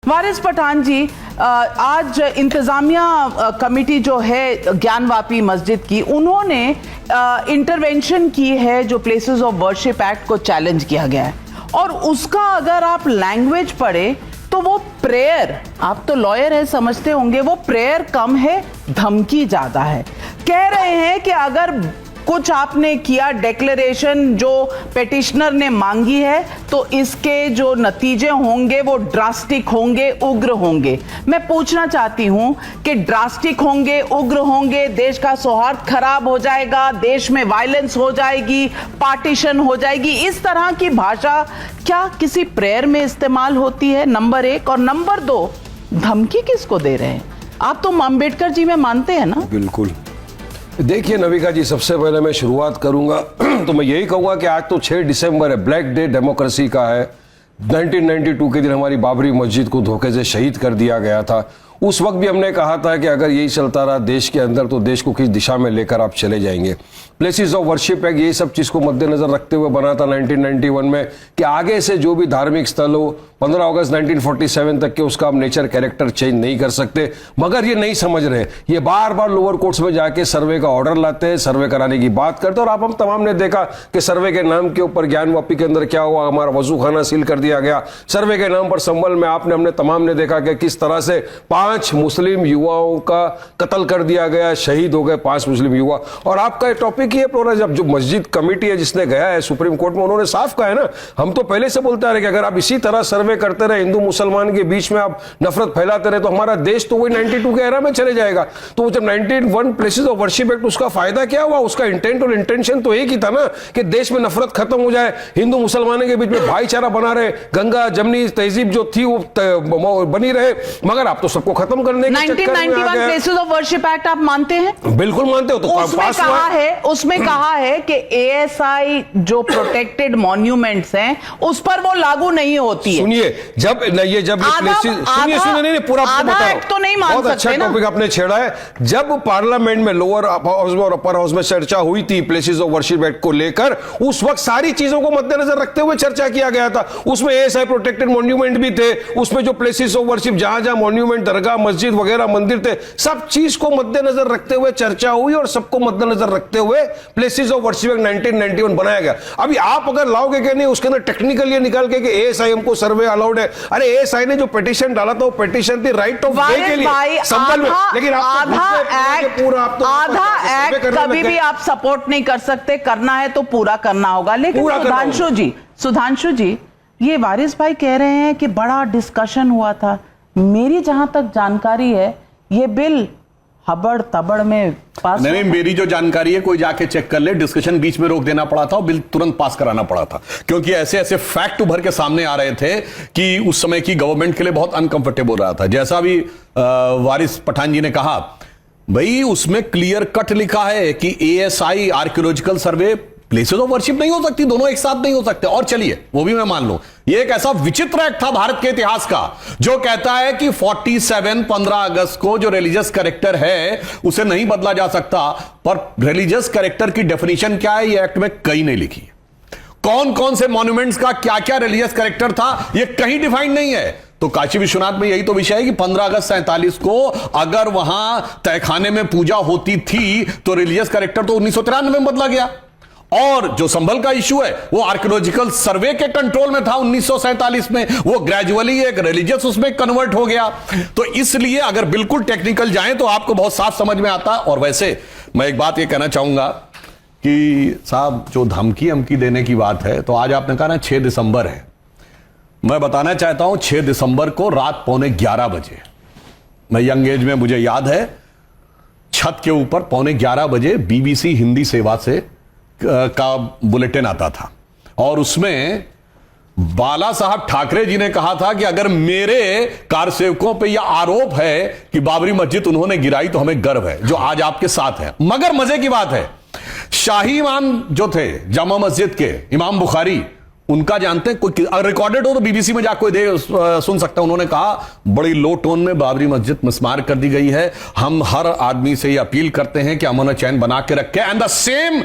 वारिस पठान जी, आज इंतजामिया कमेटी जो है ज्ञानवापी मस्जिद की, उन्होंने इंटरवेंशन की है जो प्लेसेस ऑफ वर्शिप एक्ट को चैलेंज किया गया है, और उसका अगर आप लैंग्वेज पढ़े तो वो प्रेयर, आप तो लॉयर है समझते होंगे, वो प्रेयर कम है, धमकी ज्यादा है। कह रहे हैं कि अगर कुछ आपने किया डिक्लेरेशन जो पेटिशनर ने मांगी है तो इसके जो नतीजे होंगे वो ड्रास्टिक होंगे, उग्र होंगे। मैं पूछना चाहती हूं कि ड्रास्टिक होंगे, उग्र होंगे, देश का सौहार्द खराब हो जाएगा, देश में वायलेंस हो जाएगी, पार्टीशन हो जाएगी, इस तरह की भाषा क्या किसी प्रेयर में इस्तेमाल होती है? नंबर एक। और नंबर दो, धमकी किसको दे रहे हैं? आप तो अम्बेडकर जी में मानते हैं ना? बिल्कुल। देखिए नविका जी, सबसे पहले मैं शुरुआत करूंगा तो मैं यही कहूंगा कि आज तो 6 दिसंबर है, ब्लैक डे डेमोक्रेसी का है। 1992 के दिन हमारी बाबरी मस्जिद को धोखे से शहीद कर दिया गया था। उस वक्त भी हमने कहा था कि अगर यही चलता रहा देश के अंदर तो देश को किस दिशा में लेकर आप चले जाएंगे। प्लेसेस ऑफ वर्शिप एक्ट ये सब चीज़ को मद्देनजर रखते हुए बना था 1991 में कि आगे से जो भी धार्मिक स्थल हो 15 अगस्त 1947 तक के उसका आप नेचर कैरेक्टर चेंज नहीं कर सकते। मगर ये नहीं समझ रहे, ये बार बार लोअर कोर्ट्स में जाके सर्वे का ऑर्डर लाते हैं, सर्वे कराने की बात करते हैं। और आप हम तमाम ने देखा कि सर्वे के नाम के ऊपर ज्ञानवापी के अंदर क्या हुआ, हमारा वजू खाना सील कर दिया गया। सर्वे के नाम पर संभल में हमने तमाम ने देखा कि किस तरह से 5 मुस्लिम युवाओं का कत्ल कर दिया गया, शहीद हो गए 5 मुस्लिम युवा। और आपका टॉपिक ये जब जो मस्जिद कमेटी है जिसने गया है सुप्रीम कोर्ट में, उन्होंने साफ कहा है ना, हम तो पहले से बोलते आ रहे कि अगर आप इसी तरह सर्वे करते रहे, हिंदू मुसलमान के बीच में आप नफरत फैलाते रहे, तो हमारा देश तो वही 92 के एरा में चले जाएगा। तो जब 91 प्लेसेस ऑफ वर्शिप एक्ट, उसका फायदा क्या हुआ? उसका इंटेंट और इंटेंशन तो एक ही था ना कि देश में नफरत खत्म हो जाए, हिंदू मुसलमानों के बीच में भाईचारा बना रहे, गंगा जमनी तहजीब जो थी वो बनी रहे। मगर आप तो सबको खत्म करने के चक्कर में आ गए। 1991 प्लेसेस ऑफ वर्शिप एक्ट आप मानते हैं? बिल्कुल मानते हो। तो उसमें कहा है कि एएसआई जो प्रोटेक्टेड मॉन्यूमेंट्स हैं उस पर वो लागू नहीं होती है। सुनिए, जब पूरा तो नहीं मान बहुत अच्छा टॉपिक आपने छेड़ा है। जब पार्लियामेंट में लोअर हाउस और अपर हाउस में चर्चा हुई थी प्लेसेस ऑफ वर्शिप एक्ट को लेकर, उस वक्त सारी चीजों को मद्देनजर रखते हुए चर्चा किया गया था। उसमें एएसआई प्रोटेक्टेड मॉन्यूमेंट भी थे, उसमें जो प्लेसेस ऑफ वर्शिप जहां जहां मॉन्यूमेंट, दरगाह, मस्जिद वगैरह मंदिर थे, सब चीज को मद्देनजर रखते हुए चर्चा हुई और सबको मद्देनजर रखते हुए प्लेसेस ऑफ वर्शिप एक्ट 1991 बनाया गया। अभी आप अगर लाओगे कि नहीं उसके अंदर टेक्निकल ये निकाल के कि एएसआई हमको सर्वे अलाउड है, अरे एएसआई ने जो पिटीशन डाला था वो पिटीशन थी राइट ऑफ वे के लिए संबल में, लेकिन आधा एक्ट कभी भी आप सपोर्ट नहीं कर सकते, करना है तो पूरा करना होगा। लेकिन सुधांशु जी, ये वारिस भाई कह रहे हैं कि बड़ा डिस्कशन हुआ था। मेरी जहां तक जानकारी है ये बिल हबड़ तबड़ में पास नहीं, मेरी जो जानकारी है कोई जाके चेक कर ले, डिस्कशन बीच में रोक देना पड़ा था और बिल तुरंत पास कराना पड़ा था, क्योंकि ऐसे ऐसे फैक्ट उभर के सामने आ रहे थे कि उस समय की गवर्नमेंट के लिए बहुत अनकंफर्टेबल रहा था। जैसा भी वारिस पठान जी ने कहा, भाई उसमें क्लियर कट लिखा है कि ASI archaeological survey places of worship नहीं हो सकती, दोनों एक साथ नहीं हो सकते। और चलिए वो भी मैं मान लूं, ये एक ऐसा विचित्र एक्ट था भारत के इतिहास का जो कहता है कि 15 अगस्त को जो रिलीजियस कैरेक्टर है उसे नहीं बदला जा सकता। पर रिलीजियस कैरेक्टर की डेफिनेशन क्या है, ये एक्ट में कहीं नहीं लिखी। कौन कौन से मॉन्यूमेंट्स का क्या क्या रिलीजियस कैरेक्टर था ये कहीं डिफाइंड नहीं है। तो काशी विश्वनाथ में यही तो विषय है कि 15 अगस्त 47 को अगर वहां तहखाने में पूजा होती थी तो रिलीजियस कैरेक्टर तो 1993 में बदला गया। और जो संभल का इशू है वो आर्कियोलॉजिकल सर्वे के कंट्रोल में था 1947 में, वो ग्रेजुअली एक रिलीजियस उसमें कन्वर्ट हो गया। तो इसलिए अगर बिल्कुल टेक्निकल जाएं तो आपको बहुत साफ समझ में आता। और वैसे मैं एक बात ये कहना चाहूंगा कि साहब जो धमकी देने की बात है, तो आज आपने कहा ना 6 दिसंबर है, मैं बताना चाहता हूं 6 दिसंबर को रात 11:15 बजे, मैं यंग एज में मुझे याद है, छत के ऊपर 11:15 बजे बीबीसी हिंदी सेवा से का बुलेटिन आता था और उसमें बाला साहब ठाकरे जी ने कहा था कि अगर मेरे कारसेवकों पे यह आरोप है कि बाबरी मस्जिद उन्होंने गिराई तो हमें गर्व है, जो आज आपके साथ है। मगर मजे की बात है, शाही इमाम जो थे जामा मस्जिद के, इमाम बुखारी, उनका जानते हैं, कोई रिकॉर्डेड हो तो बीबीसी में जाकर कोई सुन सकता है। उन्होंने कहा बड़ी लो टोन में बाबरी मस्जिद मिसमार कर दी गई है, हम हर आदमी से ये अपील करते हैं कि अमन चैन बना के रखे। एंड द सेम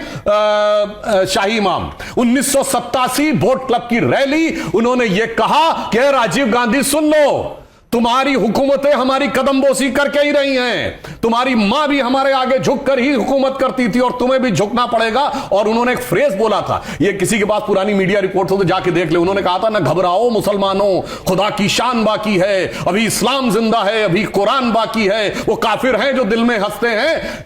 शाही इमाम 1987 बोट क्लब की रैली, उन्होंने ये कहा कि राजीव गांधी सुन लो, तुम्हारी हुकूमतें हमारी कदमबोसी करके ही रही हैं। तुम्हारी मां भी हमारे आगे झुककर ही हुकूमत करती थी और तुम्हें भी झुकना पड़ेगा। और उन्होंने एक फ्रेज बोला था, ये किसी के पास पुरानी मीडिया रिपोर्ट हो तो जाके देख ले, उन्होंने कहा था ना, घबराओ मुसलमानों, खुदा की शान बाकी है, अभी इस्लाम जिंदा है, अभी कुरान बाकी है। वो काफिर हैं जो दिल में हंसते हैं,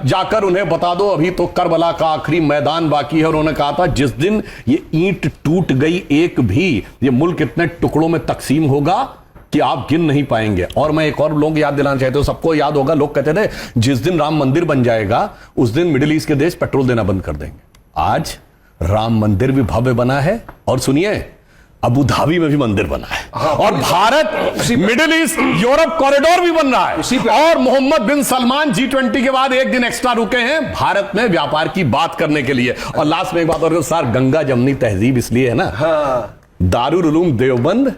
जाकर उन्हें बता दो अभी तो करबला का आखिरी मैदान बाकी है। और उन्होंने कहा था जिस दिन ये ईंट टूट गई एक भी, ये मुल्क इतने टुकड़ों में तकसीम होगा कि आप गिन नहीं पाएंगे। और मैं एक और लोग याद दिलाना चाहते हो, सबको याद होगा, लोग कहते थे जिस दिन राम मंदिर बन जाएगा उस दिन मिडिल ईस्ट के देश पेट्रोल देना बंद कर देंगे। आज राम मंदिर भी भव्य बना है, और सुनिए अबू धाबी में भी मंदिर बना है। और Bharat middle east Europe corridor भी बन रहा है। और मोहम्मद बिन सलमान G20 के बाद एक दिन एक्स्ट्रा रुके हैं भारत में व्यापार की बात करने के लिए। और लास्ट में एक बात और, सर गंगा जमनी तहजीब इसलिए है ना, दारुल उलूम देवबंद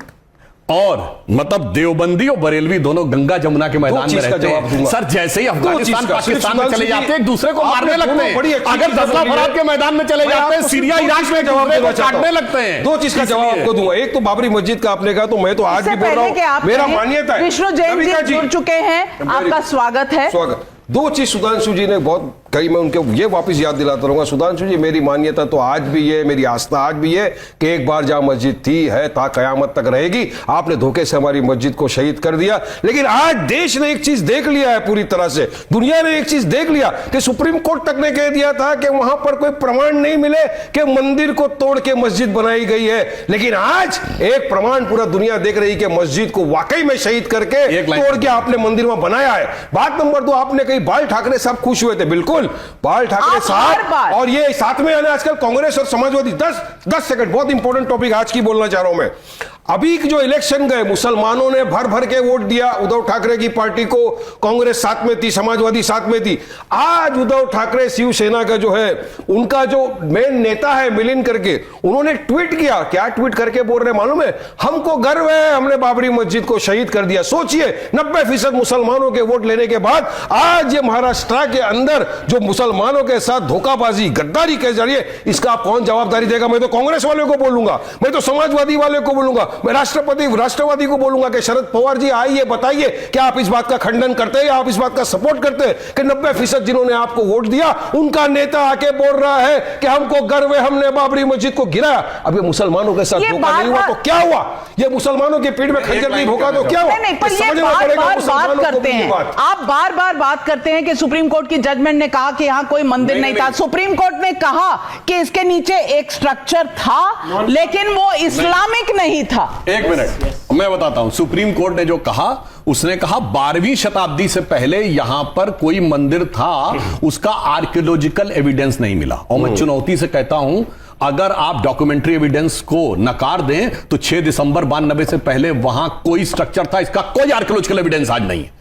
और मतलब देवबंदी और बरेलवी दोनों गंगा जमुना के मैदान में रहते हैं। सर जैसे ही अफगानिस्तान पाकिस्तान में चले जाते हैं एक दूसरे को मारने लगते हैं। अगर दसला फराद के मैदान में चले जाते हैं, सीरिया इराक में दूसरे को काटने लगते हैं। दो चीज का जवाब आपको दूंगा। एक तो बाबरी मस्जिद का आपने कहा, तो मैं तो आज भी बोल रहा हूं, मेरा मान्यता है। विष्णु जैन जी जुड़ चुके हैं, आपका स्वागत है। स्वागत। दो चीज सुधांशु जी ने बहुत कही, मैं उनके ये वापस याद दिलाता रहूंगा। सुधांशु जी, मेरी मान्यता तो आज भी है, मेरी आस्था आज भी है कि एक बार जहां मस्जिद थी है ता कयामत तक रहेगी। आपने धोखे से हमारी मस्जिद को शहीद कर दिया, लेकिन आज देश ने एक चीज देख लिया है पूरी तरह से, दुनिया ने एक चीज देख लिया कि सुप्रीम कोर्ट तक ने कह दिया था कि वहां पर कोई प्रमाण नहीं मिले कि मंदिर को तोड़ के मस्जिद बनाई गई है, लेकिन आज एक प्रमाण पूरा दुनिया देख रही कि मस्जिद को वाकई में शहीद करके तोड़ के आपने मंदिर में बनाया है। बात नंबर 2, आपने कही बाल ठाकरे साहब खुश हुए थे। बिल्कुल, बाल ठाकरे साहब और ये साथ में आजकल कांग्रेस और समाजवादी। 10 सेकंड, बहुत इंपॉर्टेंट टॉपिक आज की बोलना चाह रहा हूं मैं। अभी जो इलेक्शन गए, मुसलमानों ने भर भर के वोट दिया उद्धव ठाकरे की पार्टी को। कांग्रेस साथ में थी, समाजवादी साथ में थी। आज उद्धव ठाकरे शिवसेना का जो है, उनका जो मेन नेता है मिलिंद करके, उन्होंने ट्वीट किया। क्या ट्वीट करके बोल रहे मालूम है? हमको गर्व है, हमने बाबरी मस्जिद को शहीद कर दिया। सोचिए, 90% मुसलमानों के वोट लेने के बाद आज ये महाराष्ट्र के अंदर जो मुसलमानों के साथ धोखाबाजी, गद्दारी की जा रही है, इसका आप कौन जवाबदारी देगा? मैं तो कांग्रेस वाले को बोलूंगा, मैं तो समाजवादी वाले को बोलूंगा, मैं राष्ट्रवादी को बोलूंगा कि शरद पवार जी आइए, बताइए क्या आप इस बात का खंडन करते हैं या आप इस बात का सपोर्ट करते हैं कि 90% जिन्होंने आपको वोट दिया उनका नेता आके बोल रहा है कि हमको गर्व है, हमने बाबरी मस्जिद को गिराया। अब ये मुसलमानों के साथ धोखा नहीं हुआ तो क्या हुआ? ये मुसलमानों की पीठ में खंजर नहीं भोंका तो क्या हुआ? नहीं, पर ये बात करते हैं, आप बार बार बात करते हैं कि सुप्रीम कोर्ट की जजमेंट ने कहा कि यहां कोई मंदिर नहीं था। सुप्रीम कोर्ट ने कहा कि इसके नीचे एक स्ट्रक्चर था, लेकिन वो इस्लामिक नहीं था। एक मिनट, मैं बताता हूं। सुप्रीम कोर्ट ने जो कहा, उसने कहा 12वीं शताब्दी से पहले यहां पर कोई मंदिर था, उसका आर्कियोलॉजिकल एविडेंस नहीं मिला। और मैं चुनौती से कहता हूं, अगर आप डॉक्यूमेंट्री एविडेंस को नकार दें तो 6 दिसंबर 92 से पहले वहां कोई स्ट्रक्चर था, इसका कोई आर्कियोलॉजिकल एविडेंस आज नहीं है।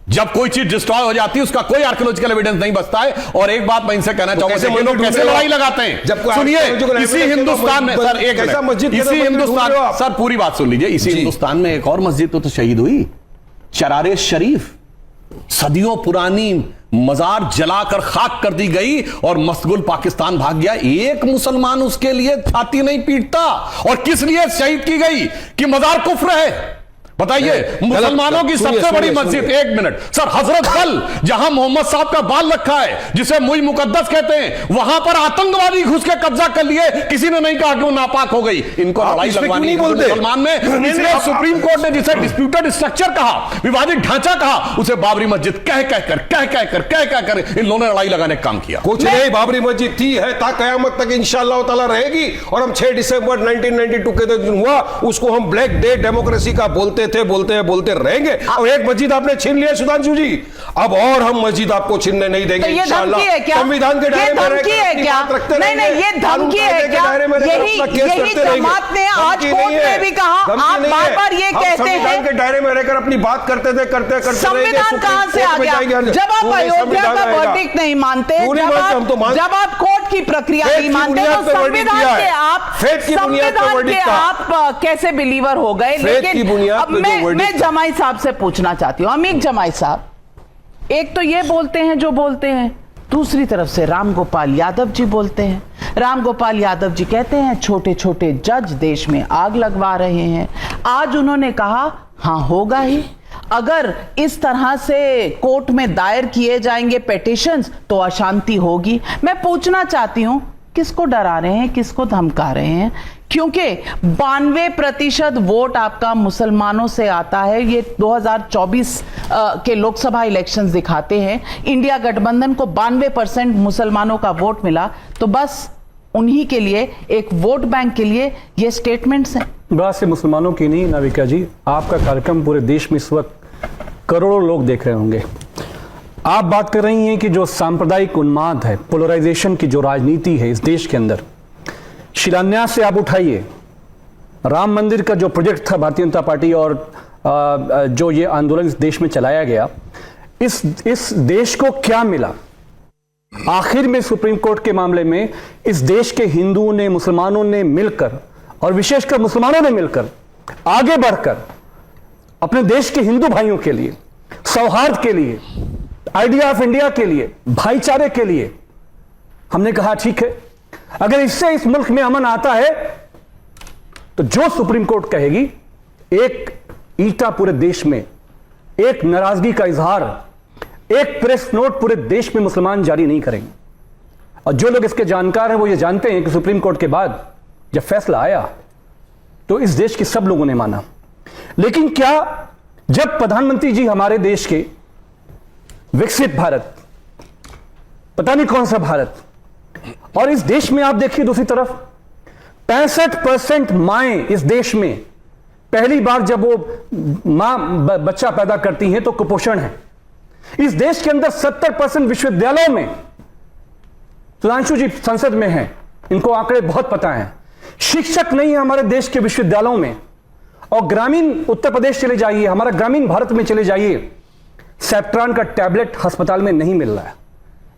जब कोई चीज डिस्ट्रॉय हो जाती है उसका कोई आर्कियोलॉजिकल एविडेंस नहीं बचता है। और एक बात मैं इनसे कहना चाहूंगा, ये लोग कैसे लड़ाई लगाते हैं। सुनिए, इसी हिंदुस्तान में सर, एक मिनट, इसी हिंदुस्तान, सर पूरी बात सुन लीजिए। इसी हिंदुस्तान में एक और मस्जिद तो शहीद हुई, चरारे शरीफ, सदियों पुरानी मजार जलाकर खाक कर दी गई और मस्तगुल पाकिस्तान भाग गया। एक मुसलमान उसके लिए छाती नहीं पीटता। और किस लिए शहीद की गई? कि मजार कुफ्र है। बताइए, मुसलमानों की सबसे बड़ी मस्जिद, एक मिनट सर, हजरत बल, जहां मोहम्मद साहब का बाल रखा है, जिसे मुई मुकद्दस कहते हैं, वहां पर आतंकवादी घुस के कब्जा कर लिए। किसी ने नहीं कहा कि वो नापाक हो गई। इनको लड़ाई लगवानी मुसलमान में। इसलिए सुप्रीम कोर्ट ने जिसे डिस्प्यूटेड स्ट्रक्चर कहा, विवादित ढांचा कहा, उसे बाबरी मस्जिद कह कहकर इन लोगों ने लड़ाई लगाने का काम किया। कुछ नहीं, बाबरी मस्जिद थी है ता कयामत तक इंशाअल्लाह ताला रहेगी। और हम 6 दिसंबर 1992 के दिन हुआ, उसको हम ब्लैक डे डेमोक्रेसी का बोलते रहेंगे। और एक मस्जिद आपने छीन लिया सुधांशु जी, अब और हम मस्जिद आपको छीनने नहीं देंगे इंशाअल्लाह। संविधान के दायरे में रहकर नहीं, ये धमकी है क्या? यही जमात ने आज कोर्ट में भी कहा। आप बार-बार ये कहते हैं संविधान के दायरे में रहकर अपनी बात करते संविधान कहां से आ गया? जब आप अयोध्या का वर्डिक्ट नहीं मानते, जब आप कोर्ट की प्रक्रिया नहीं मानते, तो संविधान के आप कैसे बिलीवर हो गए? लेकिन अब मैं जमाई साहब से पूछना चाहती हूं, अमीक जमाई साहब, एक तो ये बोलते हैं जो बोलते हैं, दूसरी तरफ से राम गोपाल यादव जी बोलते हैं। राम गोपाल यादव जी कहते हैं छोटे छोटे जज देश में आग लगवा रहे हैं। आज उन्होंने कहा हाँ होगा ही। अगर इस तरह से कोर्ट में दायर किए जाएंगे पिटीशंस तो अशांति होगी। मैं पूछना चाहती हूं, किसको डरा रहे हैं, किसको धमका रहे हैं? क्योंकि 92% वोट आपका मुसलमानों से आता है। ये 2024 के लोकसभा इलेक्शंस दिखाते हैं। इंडिया गठबंधन को 92% मुसलमानों का वोट मिला, तो बस उन्हीं के लिए, एक वोट बैंक के लिए ये स्टेटमेंट्स हैं। बात से मुसलमानों की नहीं नाविका जी, आपका कार्यक्रम पूरे देश में इस वक्त करोड़ों लोग देख रहे होंगे। आप बात कर रही हैं कि जो सांप्रदायिक उन्माद है, पोलराइजेशन की जो राजनीति है इस देश के अंदर, शिलान्यास से आप उठाइए, राम मंदिर का जो प्रोजेक्ट था भारतीय जनता पार्टी और जो ये आंदोलन इस देश में चलाया गया, इस देश को क्या मिला? आखिर में सुप्रीम कोर्ट के मामले में इस देश के हिंदुओं ने, मुसलमानों ने मिलकर, और विशेषकर मुसलमानों ने मिलकर आगे बढ़कर अपने देश के हिंदू भाइयों के लिए, सौहार्द के लिए, आइडिया ऑफ इंडिया के लिए, भाईचारे के लिए, हमने कहा ठीक है, अगर इससे इस मुल्क में अमन आता है तो जो सुप्रीम कोर्ट कहेगी, एक ईटा पूरे देश में, एक नाराजगी का इजहार, एक प्रेस नोट पूरे देश में मुसलमान जारी नहीं करेंगे। और जो लोग इसके जानकार हैं वो ये जानते हैं कि सुप्रीम कोर्ट के बाद जब फैसला आया तो इस देश के सब लोगों ने माना। लेकिन क्या जब प्रधानमंत्री जी हमारे देश के विकसित भारत, पता नहीं कौन सा भारत, और इस देश में आप देखिए दूसरी तरफ 65% माएं इस देश में पहली बार जब वो मां बच्चा पैदा करती हैं तो कुपोषण है। इस देश के अंदर 70% विश्वविद्यालयों में, सुधांशु जी संसद में हैं, इनको आंकड़े बहुत पता हैं, शिक्षक नहीं है हमारे देश के विश्वविद्यालयों में। और ग्रामीण उत्तर प्रदेश चले जाइए, हमारा ग्रामीण भारत में चले जाइए, सेप्ट्रान का टैबलेट अस्पताल में नहीं मिल रहा है।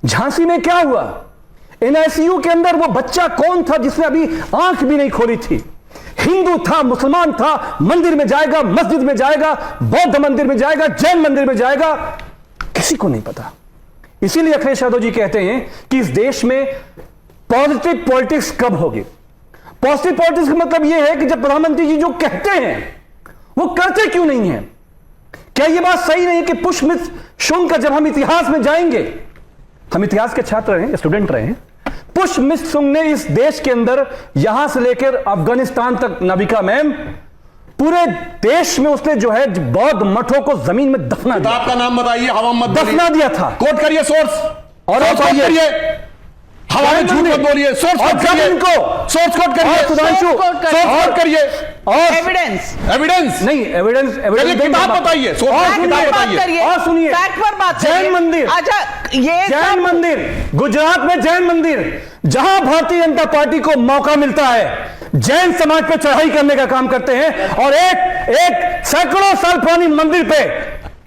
झांसी में क्या हुआ? एनआईसीयू के अंदर वो बच्चा कौन था जिसने अभी आंख भी नहीं खोली थी? हिंदू था, मुसलमान था, मंदिर में जाएगा, मस्जिद में जाएगा, बौद्ध मंदिर में जाएगा, जैन मंदिर में जाएगा, किसी को नहीं पता। इसीलिए अखिलेश यादव जी कहते हैं कि इस देश में पॉजिटिव पॉलिटिक्स कब होगी। पॉजिटिव पॉलिटिक्स का मतलब यह है कि जब प्रधानमंत्री जी जो कहते हैं वो करते क्यों नहीं है? क्या यह बात सही नहीं है कि पुष्पमित्र शुंग का जब हम इतिहास में जाएंगे, हम इतिहास के छात्र रहे, स्टूडेंट रहे, पुष्पमित्र शुंग ने इस देश के अंदर यहां से लेकर अफगानिस्तान तक, नाविका मैम, पूरे देश में उसने जो है बौद्ध मठों को जमीन में दफना दिया। आपका नाम बताइए, हवा मत दफना दिया था। कोट करिए सोर्स, और करिए, हवा में झूठ मत बोलिए, सोर्स कोट करिए, सोर्स कोट करिए, सुधांशु सोर्स करिए, और एविडेंस नहीं, एविडेंस किताब बताइए, सोर्स किताब बताइए, और सुनिए, फैक्ट पर बात जैन मंदिर, अच्छा ये जैन मंदिर, गुजरात में जैन मंदिर, जहां भारतीय जनता पार्टी को मौका मिलता है जैन समाज पे चढ़ाई करने का काम करते हैं, और एक सैकड़ों साल पुरानी मंदिर पे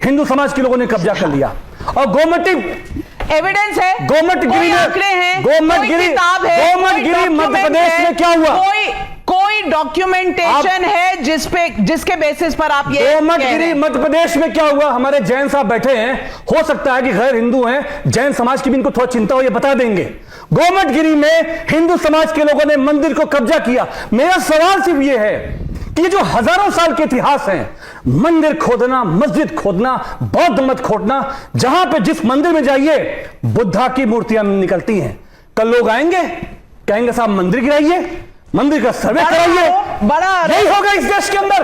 हिंदू समाज के लोगों ने कब्जा कर लिया। और गोमती एविडेंस है, गोमटगिरी आंकड़े हैं, गोमटगिरी, गोमटगिरी मध्य प्रदेश में क्या हुआ? कोई डॉक्यूमेंटेशन है जिसके बेसिस पर आप ये गोमटगिरी मध्य प्रदेश में क्या हुआ? हमारे जैन साहब बैठे हैं, हो सकता है कि गैर हिंदू हैं, जैन समाज की भी इनको थोड़ा चिंता हो, ये बता देंगे। गोमटगिरी में हिंदू समाज के लोगों ने मंदिर को कब्जा किया। मेरा सवाल सिर्फ ये है कि ये जो हजारों साल के इतिहास हैं, मंदिर खोदना, मस्जिद खोदना, बौद्ध मत खोदना, जहां पे जिस मंदिर में जाइए बुद्धा की मूर्तियां निकलती हैं, कल लोग आएंगे कहेंगे साहब मंदिर गिराइए, मंदिर का सर्वे कराइए, बड़ा यही होगा इस देश के अंदर।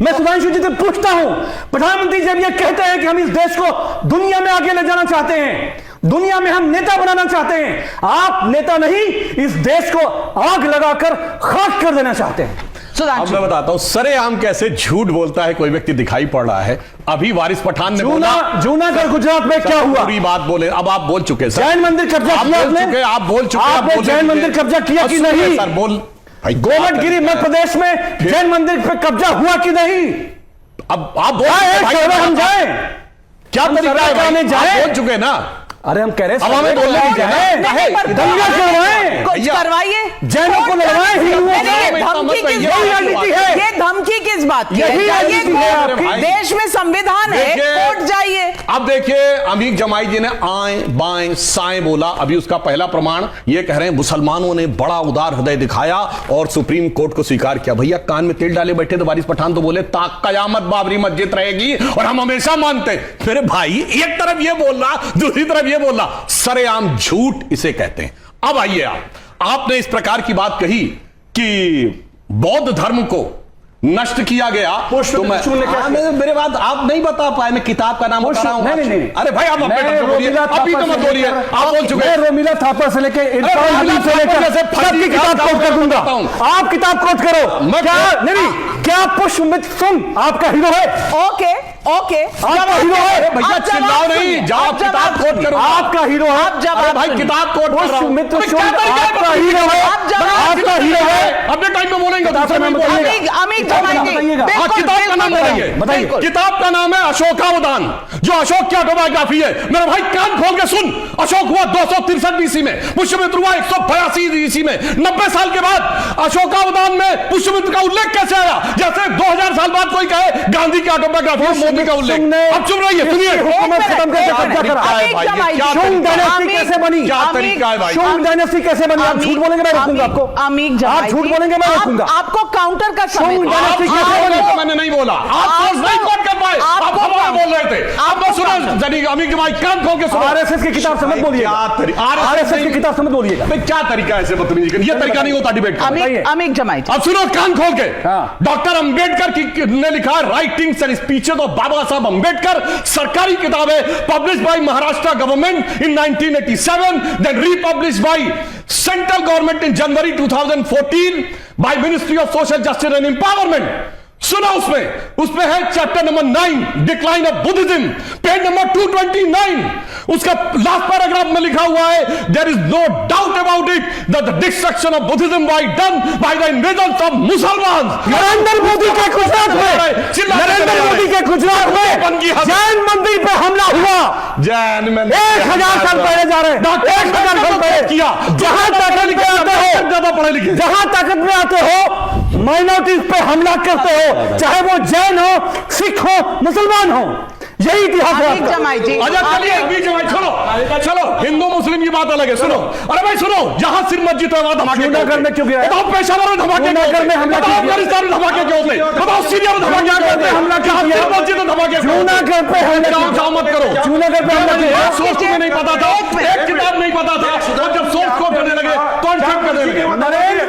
मैं सुधांशु जी से पूछता हूं, प्रधानमंत्री जब ये कहते हैं कि हम इस देश को दुनिया में आगे ले जाना चाहते हैं, दुनिया में हम नेता बनाना चाहते हैं, आप नेता नहीं, इस देश को आग लगाकर खाक कर देना चाहते हैं। अब मैं बताता हूं सरेआम कैसे झूठ बोलता है कोई व्यक्ति दिखाई पड़ रहा है। अभी वारिस पठान ने बोला, जूनागढ़ गुजरात में क्या हुआ? पूरी बात बोले, अब आप बोल चुके सर, जैन मंदिर कब्जा किया आपने? आप बोल चुके, आपने जैन मंदिर कब्जा किया कि नहीं? सर बोल, गोमटगिरी मध्य प्रदेश में जैन मंदिर पर कब्जा हुआ कि नहीं? अब आप बोल, हम जाए क्या तरीका है? जाए, बोल चुके ना। अरे हम कह रहे हैं हमें बोलने की जाए, दंगा करवाएं, कुछ करवाइए, जैनों को लड़वाएं, हिंदुओं धमकी किस बात की है? ये धमकी किस बात की है? यही देश में संविधान है, कोर्ट जाइए। अब देखिए अमीक जमाई जी ने आए बाएं साएं बोला। अभी उसका पहला प्रमाण ये कह रहे हैं मुसलमानों ने बड़ा उदार हृदय दिखाया और सुप्रीम कोर्ट को स्वीकार किया। भैया कान में तेल डाले बैठे थे वारिस पठान तो बोले कयामत बाबरी मस्जिद रहेगी और हम हमेशा मानते हैं। मेरे भाई एक तरफ ये बोल रहा दूसरी तरफ ये बोल रहा, सरेआम झूठ इसे कहते हैं। अब आइए आपने इस प्रकार की बात कही कि बौद्ध धर्म को नष्ट किया गया तो मेरे बात आप नहीं बता पाए। मैं किताब का नाम बता रहा हूं। नहीं। अरे भाई आप अभी तो मत बोलिए, आप बोल चुके हैं। रोमिला थापर से लेके इरफान हबीब से लेकर सबकी किताब कोट कर दूंगा। आप किताब कोट करो। क्या पुष्पमित्र सुन आपका हीरो है? ओके आपका हीरो है? भैया चिल्लाओ नहीं, जाओ किताब कोट करो। आपका हीरो है? अरे भाई किताब कोट कर रहा हूं। पुष्पमित्र सुन आपका हीरो है? आपका हीरो है? अपने टाइम में बोलेंगे, दूसरे में अमीक किताब का नाम बताइए। किताब का नाम है अशोकावदान, जो अशोक की ऑटोबायोग्राफी है। मेरा भाई कान खोल के सुन। अशोक हुआ 263 बीसी में, पुष्यमित्र हुआ 182 बीसी में। 90 साल के बाद अशोकावदान में पुष्यमित्र का उल्लेख कैसे आया? जैसे 2000 साल बाद कोई कहे गांधी की ऑटोबायोग्राफी में मोदी का उल्लेख। अब चुप रहिए, सुनिए। हुकूमत खत्म करके कब्जा करा। शुंग डायनेस्टी कैसे बनी? क्या तरीका है भाई? शुंग डायनेस्टी कैसे बनी? आप झूठ बोलेंगे मैं रोकूंगा आपको। आप झूठ बोलेंगे मैं रोकूंगा आपको काउंटर कर शुंग डायनेस्टी कैसे बनी? मैंने नहीं बोला, आप सोच नहीं कोट कर पाए, आप हवा बोल रहे थे। आप सुनो जनी अमीक जमाई कान खोल के सुनो। आरएसएस की किताब समझ बोलिएगा। आरएसएस की किताब समझ बोलिएगा। क्या तरीका है ऐसे बदतमीजी करने? ये तरीका नहीं होता डिबेट का। अमीक जमाई अब सुनो कान खोल के। हाँ। डॉक्टर अंबेडकर ने लिखा writings and speeches of Babasaheb Ambedkar, सरकारी किताब है, publish by Maharashtra government in 1987, then republish by central government in January 2014 by ministry of social justice and empowerment. सुना उसमें है chapter number 9 decline of Buddhism, page number 229। उसका last paragraph में लिखा हुआ है there is no doubt about it that the destruction of Buddhism was done by the invasion of मुसलमान। नरेंद्र मोदी के गुजरात में जैन मंदिर पे हमला हुआ। जैन में 1000 साल पहले जा रहे हैं। 1000 साल पहले किया। जहां ताकत में आते हो, ज्यादा पढ़े लिखे, जहां ताकत में आते हो माइनॉरिटीज पे हमला करते हो, चाहे वो जैन हो, सिख हो, मुसलमान हो। यही इतिहास है आपका। अच्छा चलिए बीच में चलो हिंदू मुस्लिम की बात अलग है। सुनो, अरे भाई सुनो, जहां सिर मस्जिद है वहां धमाके श्रीनगर में क्यों गिरा? बताओ पेशावर में धमाके श्रीनगर में हमला बताओ, अफगानिस्तान में धमाके क्यों होते? बताओ सीरिया में धमाके क्यों होते? हमला क्यों किया? सिर मस्जिद में धमाके क्यों होते? श्रीनगर पे हमला जाओ मत करो। श्रीनगर पे हमला किया। सोर्स तुम्हें नहीं पता था, एक किताब नहीं पता था, और जब सोर्स को करने लगे तो अनफेक्ट करने लगे।